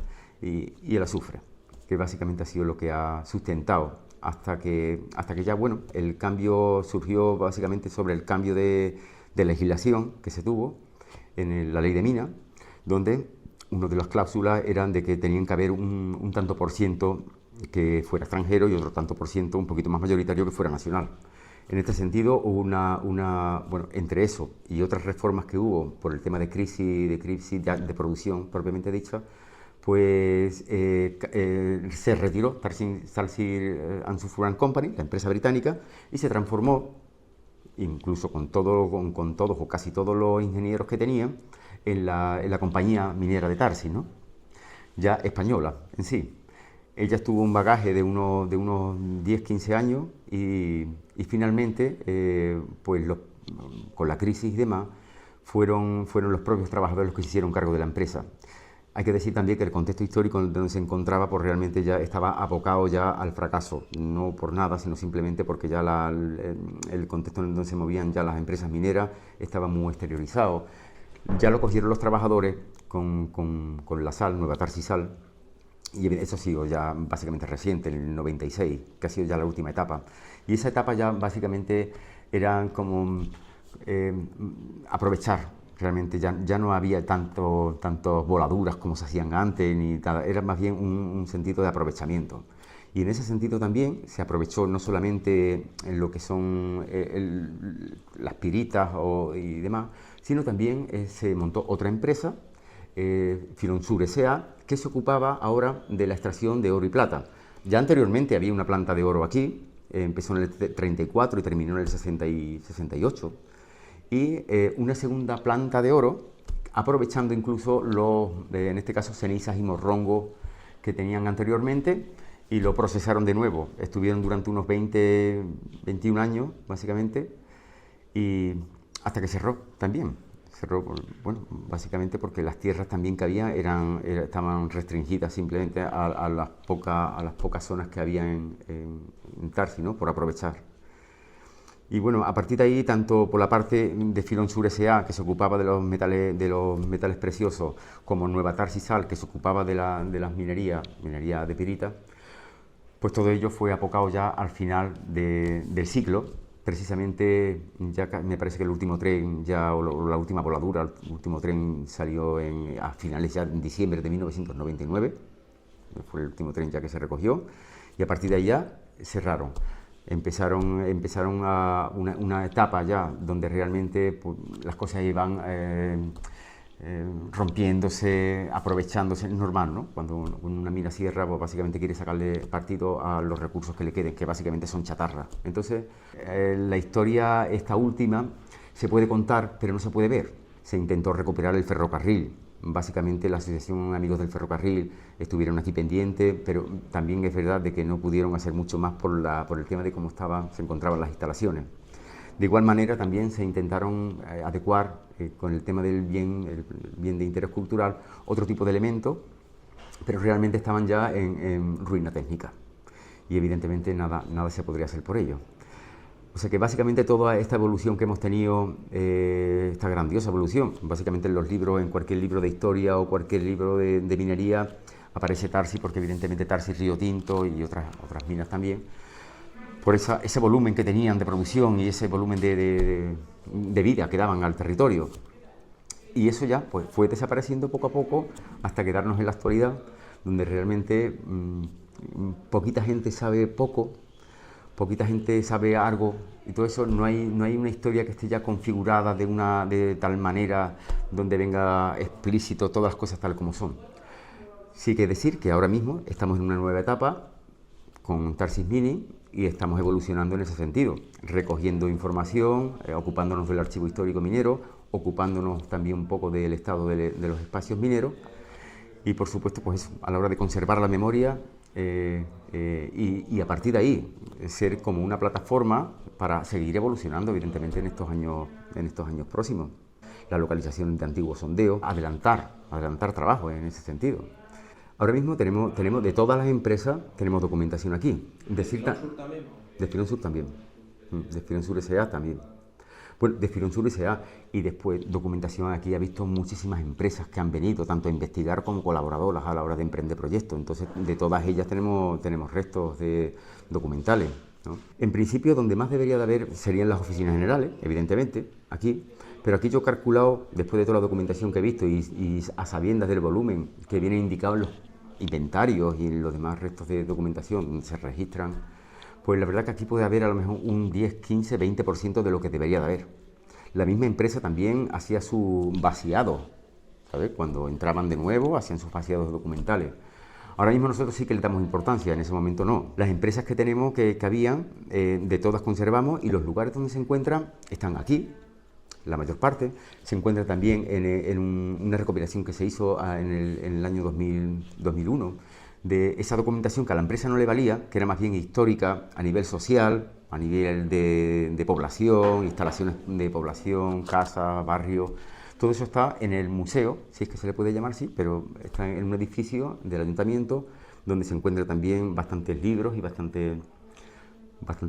y el azufre, que básicamente ha sido lo que ha sustentado hasta que ya, bueno, el cambio surgió básicamente sobre el cambio de legislación que se tuvo en la ley de minas, donde una de las cláusulas eran de que tenían que haber un tanto por ciento que fuera extranjero y otro tanto por ciento un poquito más mayoritario que fuera nacional. En este sentido, hubo bueno, entre eso y otras reformas que hubo por el tema de crisis de producción propiamente dicha, pues se retiró Tarsier and Sulfur Company, la empresa británica, y se transformó, incluso con todos o casi todos los ingenieros que tenían, en la compañía minera de Tarsis, ¿no? Ya española en sí. Ella tuvo un bagaje de unos 10-15 años y finalmente, pues con la crisis y demás, fueron los propios trabajadores los que se hicieron cargo de la empresa. Hay que decir también que el contexto histórico en donde se encontraba, pues realmente ya estaba abocado ya al fracaso, no por nada, sino simplemente porque ya el contexto en donde se movían ya las empresas mineras estaba muy exteriorizado. Ya lo cogieron los trabajadores con la sal, Nueva Tarsis Sal, y eso ha sido ya básicamente reciente, en el 96, que ha sido ya la última etapa. Y esa etapa ya básicamente era como aprovechar. Realmente ya no había tantos voladuras como se hacían antes, ni nada, era más bien un sentido de aprovechamiento. Y en ese sentido también se aprovechó no solamente en lo que son las piritas y demás, sino también se montó otra empresa, Filonsur S.A., que se ocupaba ahora de la extracción de oro y plata. Ya anteriormente había una planta de oro aquí, empezó en el 34 y terminó en el 68. Y una segunda planta de oro, aprovechando incluso en este caso, cenizas y morrongo que tenían anteriormente, y lo procesaron de nuevo. Estuvieron durante unos 21 años, básicamente, y hasta que cerró también. Cerró, bueno, básicamente porque las tierras también que había estaban restringidas simplemente a las pocas zonas que había en Tarsis, ¿no? Por aprovechar. Y bueno, a partir de ahí, tanto por la parte de Filonsur S.A., que se ocupaba de los metales preciosos, como Nueva Tarsis Sal, que se ocupaba de las minería de pirita, pues todo ello fue apocado ya al final del siglo. Precisamente, ya me parece que el último tren, o la última voladura, el último tren salió a finales ya en diciembre de 1999, fue el último tren ya que se recogió, y a partir de ahí ya cerraron. Empezaron a una etapa ya donde realmente, pues, las cosas iban rompiéndose, aprovechándose, es normal, ¿no? Cuando una mina cierra, pues básicamente quiere sacarle partido a los recursos que le queden, que básicamente son chatarra. Entonces, la historia esta última se puede contar, pero no se puede ver. Se intentó recuperar el ferrocarril. Básicamente la Asociación Amigos del Ferrocarril estuvieron aquí pendientes, pero también es verdad de que no pudieron hacer mucho más por el tema de cómo se encontraban las instalaciones. De igual manera también se intentaron adecuar con el tema del el bien de interés cultural otro tipo de elementos, pero realmente estaban ya en ruina técnica y evidentemente nada se podría hacer por ello. O sea que básicamente toda esta evolución que hemos tenido, esta grandiosa evolución, básicamente en los libros, en cualquier libro de historia o cualquier libro de minería, aparece Tarsi, porque evidentemente Tarsi, Río Tinto y otras minas también, por ese volumen que tenían de producción y ese volumen de vida que daban al territorio. Y eso ya pues, fue desapareciendo poco a poco hasta quedarnos en la actualidad, donde realmente poquita gente sabe poco, poquita gente sabe algo, y todo eso, no hay una historia que esté ya configurada de tal manera donde venga explícito todas las cosas tal como son. Sí que decir que ahora mismo estamos en una nueva etapa con Tarsis Mini y estamos evolucionando en ese sentido, recogiendo información, ocupándonos del archivo histórico minero, ocupándonos también un poco del estado de los espacios mineros y por supuesto pues eso, a la hora de conservar la memoria y a partir de ahí ser como una plataforma para seguir evolucionando evidentemente en estos años próximos. La localización de antiguos sondeos, adelantar trabajo en ese sentido. Ahora mismo tenemos de todas las empresas, tenemos documentación aquí. ¿De Filonsur también? De Filonsur también. De Filonsur S.A. también. Bueno, de Filonsur S.A. y después documentación aquí ha visto muchísimas empresas que han venido, tanto a investigar como colaboradoras a la hora de emprender proyectos. Entonces, de todas ellas tenemos restos de documentales, ¿no? En principio, donde más debería de haber serían las oficinas generales, evidentemente, aquí. Pero aquí yo he calculado, después de toda la documentación que he visto y a sabiendas del volumen que viene indicado en los inventarios y en los demás restos de documentación donde se registran, pues la verdad que aquí puede haber a lo mejor un 10, 15, 20% de lo que debería de haber. La misma empresa también hacía su vaciado, ¿sabes? Cuando entraban de nuevo hacían sus vaciados documentales. Ahora mismo nosotros sí que le damos importancia, en ese momento no. Las empresas que tenemos, que habían, de todas conservamos y los lugares donde se encuentran están aquí. La mayor parte se encuentra también en una recopilación que se hizo en el año 2001 de esa documentación que a la empresa no le valía, que era más bien histórica a nivel social, a nivel de población, instalaciones de población, casas, barrios. Todo eso está en el museo, si es que se le puede llamar así, pero está en un edificio del ayuntamiento donde se encuentran también bastantes libros y bastantes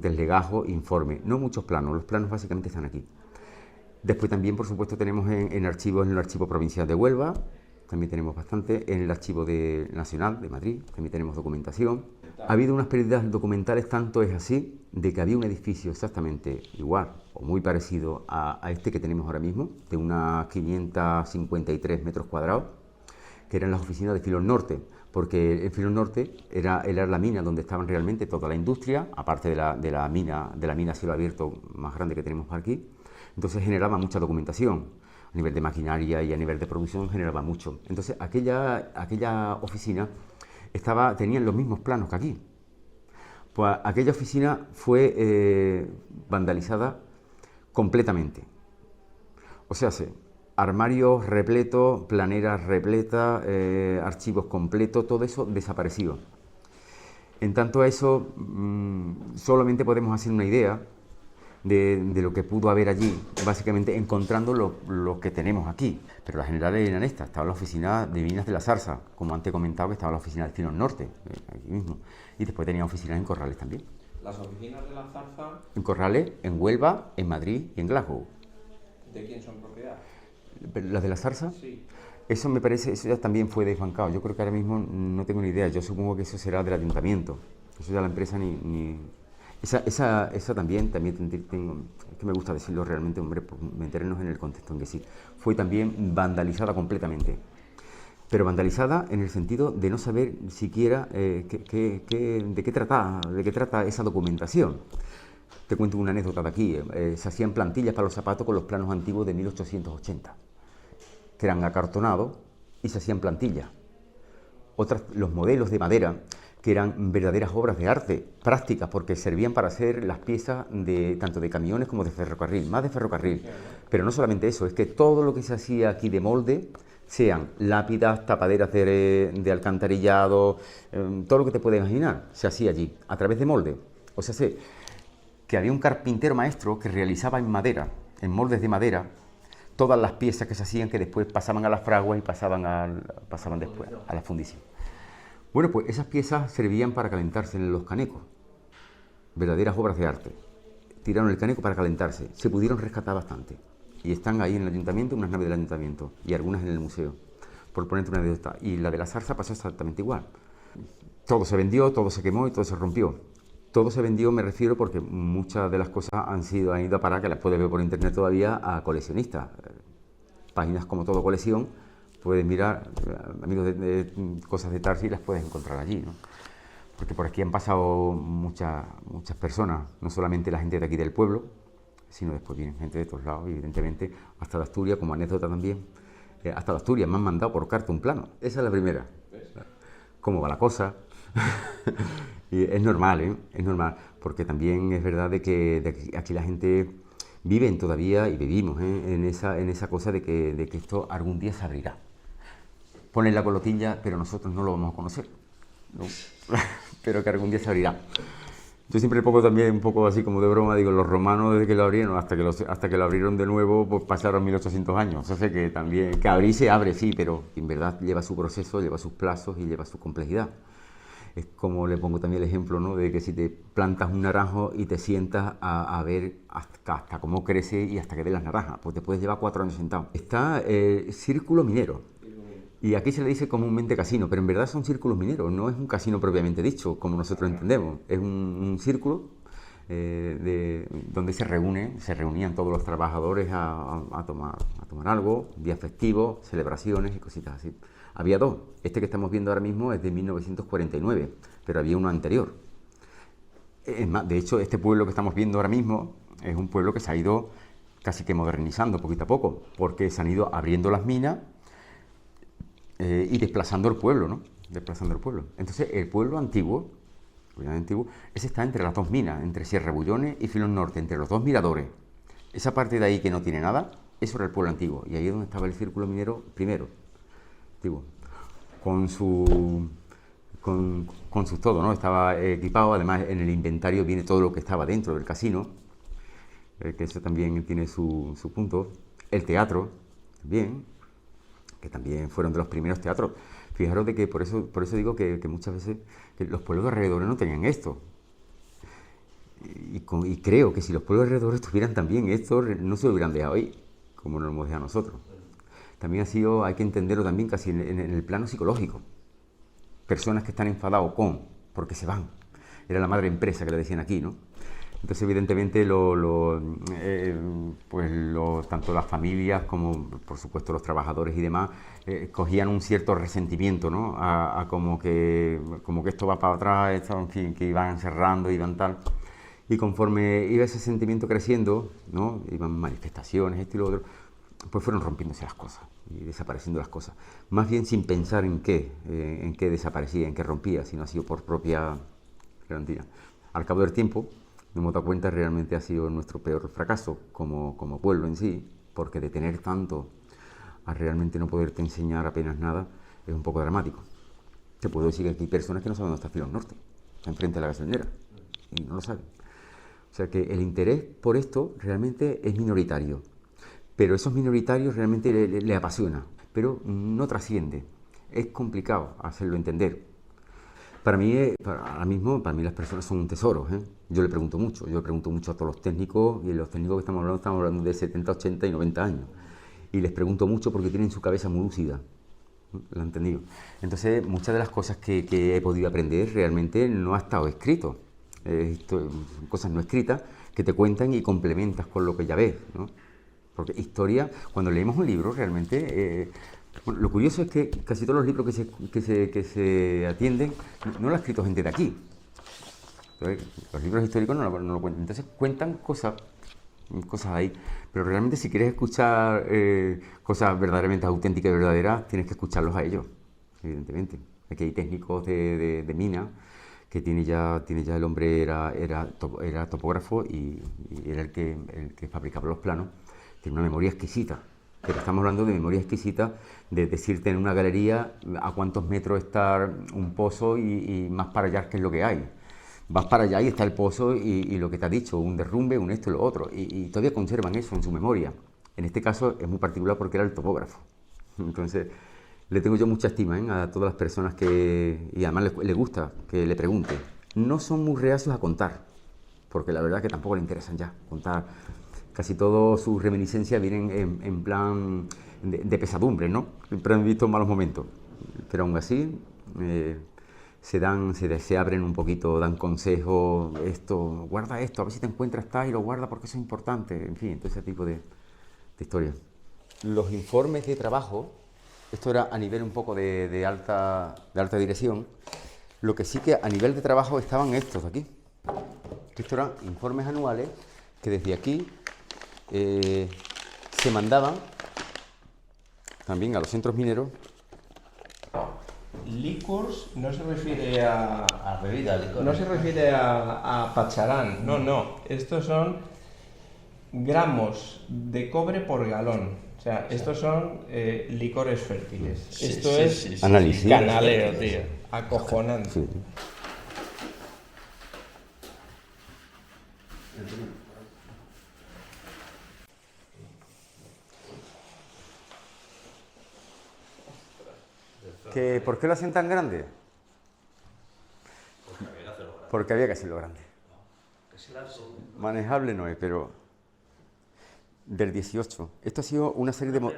legajos e informes. No muchos planos, los planos básicamente están aquí. Después también, por supuesto, tenemos en el archivo provincial de Huelva, también tenemos bastante, en el archivo nacional de Madrid, también tenemos documentación. Ha habido unas pérdidas documentales, tanto es así, de que había un edificio exactamente igual o muy parecido a este que tenemos ahora mismo, de unas 553 metros cuadrados, que eran las oficinas de Filón Norte, porque el Filón Norte era la mina donde estaban realmente toda la industria, aparte de la mina a cielo abierto más grande que tenemos aquí. Entonces generaba mucha documentación, a nivel de maquinaria y a nivel de producción generaba mucho. Entonces aquella oficina tenían los mismos planos que aquí. Pues aquella oficina fue vandalizada completamente. O sea, armarios repletos, planeras repletas, archivos completos, todo eso desapareció. En tanto a eso, solamente podemos hacer una idea de lo que pudo haber allí, básicamente encontrando lo que tenemos aquí. Pero las generales eran estas, estaba la oficina de Minas de la Zarza, como antes he comentado que estaba la oficina de Filón Norte, aquí mismo, y después tenía oficinas en Corrales también. ¿Las oficinas de la Zarza? En Corrales, en Huelva, en Madrid y en Glasgow. ¿De quién son propiedad? ¿Las de la Zarza? Sí. Eso me parece, eso ya también fue desbancado, yo creo que ahora mismo no tengo ni idea, yo supongo que eso será del ayuntamiento, eso ya la empresa ni... Esa también tengo, es que me gusta decirlo realmente, hombre, por meternos en el contexto en que sí, fue también vandalizada completamente, pero vandalizada en el sentido de no saber siquiera de qué trata esa documentación. Te cuento una anécdota de aquí, se hacían plantillas para los zapatos con los planos antiguos de 1880, que eran acartonados y se hacían plantillas. Los modelos de madera, que eran verdaderas obras de arte, prácticas, porque servían para hacer las piezas tanto de camiones como de ferrocarril, más de ferrocarril. Pero no solamente eso, es que todo lo que se hacía aquí de molde, sean lápidas, tapaderas de alcantarillado, todo lo que te puedes imaginar, se hacía allí, a través de molde. O sea, que había un carpintero maestro que realizaba en madera, en moldes de madera, todas las piezas que se hacían que después pasaban a las fraguas y pasaban después a la fundición. Bueno, pues esas piezas servían para calentarse en los canecos, verdaderas obras de arte. Tiraron el caneco para calentarse, se pudieron rescatar bastante y están ahí en el ayuntamiento, unas naves del ayuntamiento y algunas en el museo, por ponerte una anécdota. Y la de la zarza pasó exactamente igual. Todo se vendió, todo se quemó y todo se rompió. Todo se vendió, me refiero, porque muchas de las cosas han ido a parar, que las puedes ver por internet todavía, a coleccionistas. Páginas como Todo Colección, puedes mirar, amigos de cosas de Tarsi, las puedes encontrar allí, ¿no? Porque por aquí han pasado muchas personas, no solamente la gente de aquí del pueblo, sino después vienen gente de todos lados, y evidentemente hasta de Asturias, como anécdota también, hasta de Asturias me han mandado por carta un plano. Esa es la primera. ¿Cómo va la cosa? Y es normal, ¿eh? Es normal, porque también es verdad de que aquí la gente vive todavía, y vivimos, ¿eh? en esa cosa de que esto algún día se abrirá. Ponen la colotilla, pero nosotros no lo vamos a conocer, ¿no? Pero que algún día se abrirá. Yo siempre pongo también un poco así como de broma, digo, los romanos desde que lo abrieron hasta que lo abrieron de nuevo, pues pasaron 1800 años. O sea que también, que abrir se abre, sí, pero en verdad lleva su proceso, lleva sus plazos y lleva su complejidad. Es como le pongo también el ejemplo, ¿no? De que si te plantas un naranjo y te sientas a ver hasta cómo crece y hasta que dé las naranjas, pues te puedes llevar 4 años sentado. Está círculo minero. Y aquí se le dice comúnmente casino, pero en verdad son círculos mineros, no es un casino propiamente dicho, como nosotros entendemos. Es un círculo donde se reunían todos los trabajadores a tomar algo, días festivos, celebraciones y cositas así. Había dos. Este que estamos viendo ahora mismo es de 1949, pero había uno anterior. Es más, de hecho, este pueblo que estamos viendo ahora mismo es un pueblo que se ha ido casi que modernizando poquito a poco, porque se han ido abriendo las minas y desplazando el pueblo, ¿no? Desplazando el pueblo. Entonces, el pueblo antiguo, ese está entre las dos minas, entre Sierra Bullones y Filón Norte, entre los dos miradores. Esa parte de ahí que no tiene nada, eso era el pueblo antiguo. Y ahí es donde estaba el círculo minero primero, antiguo, con sus todo, ¿no? Estaba equipado, además en el inventario viene todo lo que estaba dentro del casino, que eso también tiene su punto. El teatro, también, que también fueron de los primeros teatros. Fijaros de que por eso digo que muchas veces que los pueblos alrededores no tenían esto. Y creo que si los pueblos alrededores tuvieran también esto, no se lo hubieran dejado ahí, como nos lo hemos dejado nosotros. También hay que entenderlo también casi en el plano psicológico. Personas que están enfadados porque se van. Era la madre empresa que le decían aquí, ¿no? Entonces, evidentemente, tanto las familias como, por supuesto, los trabajadores y demás, cogían un cierto resentimiento, ¿no? A como que esto va para atrás, esto, en fin, que iban cerrando, iban tal. Y conforme iba ese sentimiento creciendo, ¿no? Iban manifestaciones, esto y lo otro, pues fueron rompiéndose las cosas y desapareciendo las cosas. Más bien sin pensar en qué desaparecía, en qué rompía, sino ha sido por propia garantía. Al cabo del tiempo, nos hemos dado cuenta, realmente ha sido nuestro peor fracaso como pueblo en sí, porque de tener tanto a realmente no poderte enseñar apenas nada es un poco dramático. Te puedo decir que aquí hay personas que no saben dónde está Filón Norte, está enfrente de la gasolinera, y no lo saben. O sea que el interés por esto realmente es minoritario, pero esos minoritarios realmente le apasiona, pero no trasciende. Es complicado hacerlo entender. Para mí las personas son un tesoro, ¿eh? Yo le pregunto mucho a todos los técnicos, y los técnicos que estamos hablando de 70, 80 y 90 años. Y les pregunto mucho porque tienen su cabeza muy lúcida, ¿no? Lo han entendido. Entonces, muchas de las cosas que he podido aprender realmente no ha estado escrito. Son cosas no escritas que te cuentan y complementas con lo que ya ves, ¿no? Porque historia, cuando leemos un libro, realmente... Bueno, lo curioso es que casi todos los libros que se atienden no lo ha escrito gente de aquí. Entonces, los libros históricos no lo cuentan. Entonces cuentan cosas ahí. Pero realmente si quieres escuchar cosas verdaderamente auténticas y verdaderas, tienes que escucharlos a ellos, evidentemente. Aquí hay técnicos de mina que tiene ya el hombre era topógrafo y era el que fabricaba los planos. Tiene una memoria exquisita. Pero estamos hablando de memoria exquisita, de decirte en una galería a cuántos metros está un pozo y más para allá qué es lo que hay. vas para allá y está el pozo y lo que te ha dicho, un derrumbe, un esto y lo otro, y todavía conservan eso en su memoria. En este caso es muy particular porque era el topógrafo. Entonces, le tengo yo mucha estima, ¿eh?, a todas las personas y además le gusta que le pregunte. No son muy reacios a contar, porque la verdad que tampoco le interesan ya contar. Casi todas sus reminiscencias vienen en plan de pesadumbre, ¿no? Siempre han visto malos momentos, pero aún así se abren un poquito, dan consejos, guarda esto, a ver si te encuentras tal y lo guarda porque eso es importante, en fin, todo ese tipo de historias. Los informes de trabajo, esto era a nivel un poco de alta dirección, lo que sí que a nivel de trabajo estaban estos de aquí. Estos eran informes anuales que desde aquí se mandaban también a los centros mineros. Licors no se refiere a bebida, licor. no se refiere a pacharán, no. Estos son gramos de cobre por galón. O sea, estos son licores fértiles. Sí, Esto sí, es sí, sí. Análisis. canaleo, tío. Acojonante. Sí. ¿Por qué lo hacen tan grande? Porque había que hacerlo grande. Manejable no es, pero del 18. Esto ha sido una serie de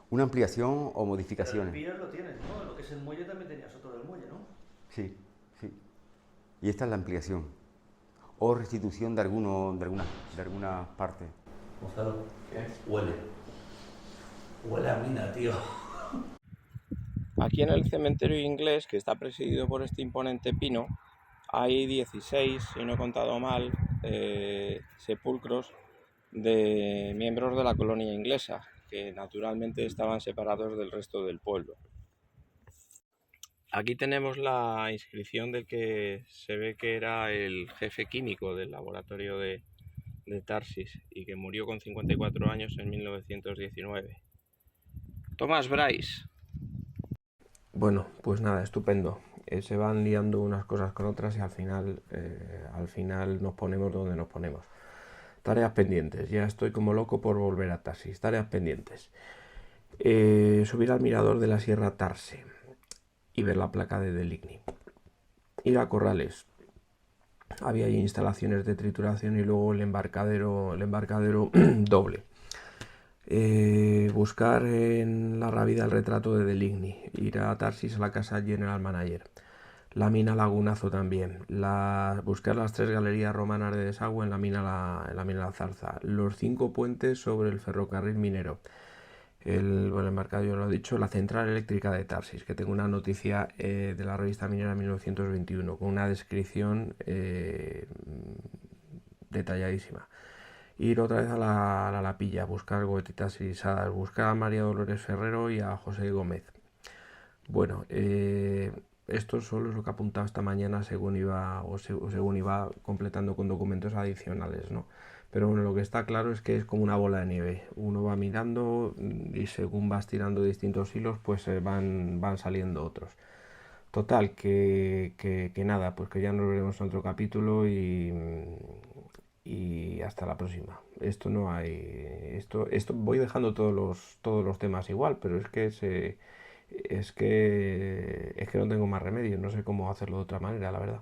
una ampliación o modificaciones. El pier lo tienes, ¿no? Lo que es el muelle también tenías otro del muelle, ¿no? Sí, sí. Y esta es la ampliación o restitución de algunas partes. Gonzalo, ¿qué? Huele. Huele a mina, tío. Aquí en el cementerio inglés, que está presidido por este imponente pino, hay 16, si no he contado mal, sepulcros de miembros de la colonia inglesa, que naturalmente estaban separados del resto del pueblo. Aquí tenemos la inscripción del que se ve que era el jefe químico del laboratorio de Tarsis y que murió con 54 años en 1919. Thomas Bryce. Bueno, pues nada, estupendo. Se van liando unas cosas con otras y al final nos ponemos donde nos ponemos. Tareas pendientes. Ya estoy como loco por volver a Tarsis. Tareas pendientes. Subir al mirador de la Sierra Tarse y ver la placa de Deligny. Ir a Corrales. Había ahí instalaciones de trituración y luego el embarcadero doble. Buscar en la Rábida el retrato de Deligny, ir a Tarsis a la casa General Manager, la mina Lagunazo también, buscar las 3 galerías romanas de desagüe en la mina La Zarza, los 5 puentes sobre el ferrocarril minero, el embarcadero, yo lo he dicho, la central eléctrica de Tarsis, que tengo una noticia de la revista minera 1921 con una descripción detalladísima. Ir otra vez a la Lapilla, buscar gotitas irisadas, buscar a María Dolores Ferrero y a José Gómez. Bueno, esto solo es lo que apuntaba esta mañana según iba completando con documentos adicionales, ¿no? Pero bueno, lo que está claro es que es como una bola de nieve. Uno va mirando y según vas tirando distintos hilos, pues van saliendo otros. Total, que nada, pues que ya nos veremos en otro capítulo y hasta la próxima. Esto no hay. Esto voy dejando todos los temas igual, pero es que no tengo más remedio, no sé cómo hacerlo de otra manera, la verdad.